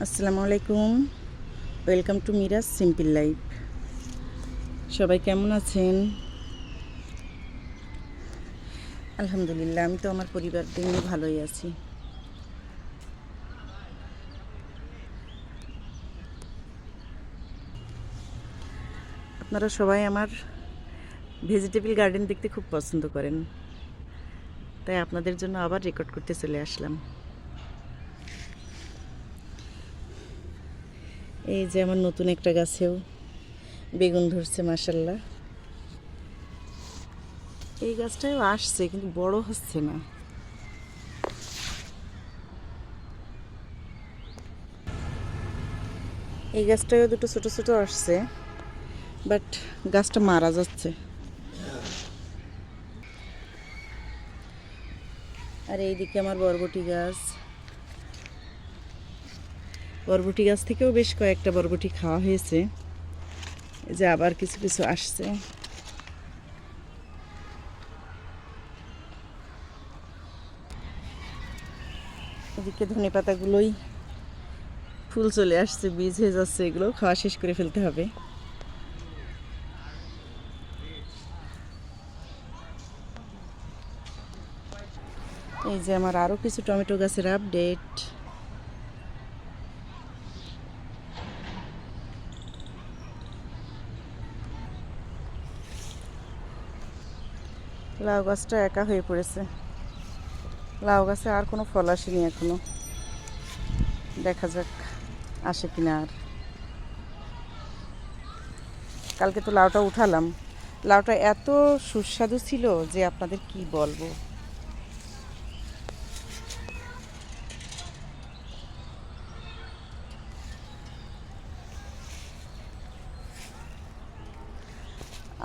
আসসালামু আলাইকুম। Welcome to Miraj simple life. সবাই কেমন আছেন? আলহামদুলিল্লাহ, আমি তো আমার পরিবারদের নিয়ে ভালোই আছি। আপনারা সবাই আমার ভেজিটেবল গার্ডেন দেখতে খুব পছন্দ করেন, তাই আপনাদের জন্য আবার রেকর্ড করতে চলে আসলাম। এই যে আমার নতুন একটা গাছেও বেগুন ধরছে মাশাল্লাহ। এই গাছটাও আসছে কিন্তু বড় হচ্ছে না। এই গাছটাও দুটো ছোট ছোট আসছে, বাট গাছটা মারা যাচ্ছে। আর এইদিকে আমার বরবটি গাছ থেকেও বেশ কয়েকটা বরবটি খাওয়া হয়েছে। এই যে আবার কিছু কিছু আসছে। এদিকে ধনে পাতাগুলোই ফুল চলে আসছে, বীজ হয়ে যাচ্ছে, এগুলো খাওয়া শেষ করে ফেলতে হবে। এই যে আমার আরও কিছু টমেটো গাছের আপডেট। লাউ গাছটা একা হয়ে পড়েছে। লাউ গাছে আর কোনো ফল আসেনি এখনো, দেখা যাক আসে কিনা। আর কালকে তো লাউটা উঠালাম, লাউটা এত সুস্বাদু ছিল যে আপনাদের কি বলবো।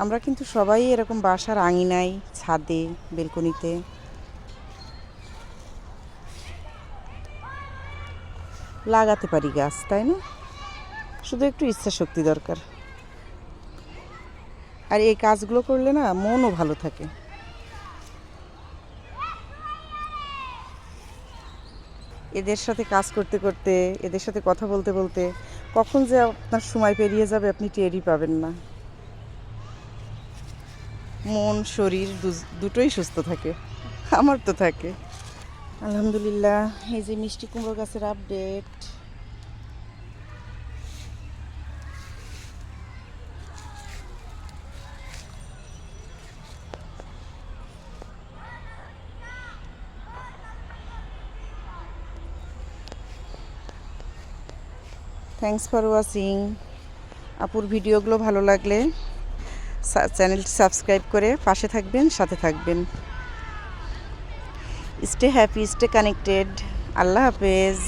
আমরা কিন্তু সবাই এরকম বাসার আঙিনায়, ছাদে, বেলকনিতে লাগাতে পারি গাছ, তাই না? শুধু একটু ইচ্ছা শক্তি দরকার। আর এই কাজগুলো করলে না মনও ভালো থাকে। এদের সাথে কাজ করতে করতে, এদের সাথে কথা বলতে বলতে কখন যে আপনার সময় পেরিয়ে যাবে আপনি টেরই পাবেন না। মন শরীর দুটোই সুস্থ থাকে, আমার তো থাকে আলহামদুলিল্লাহ। এই যে মিষ্টি কুমড়ো গাছের আপডেট। Thanks for watching. আপুর ভিডিওগুলো ভালো লাগলে চ্যানেলটি সাবস্ক্রাইব করে পাশে থাকবেন, সাথে থাকবেন। Stay happy, stay connected. আল্লাহ হাফেজ।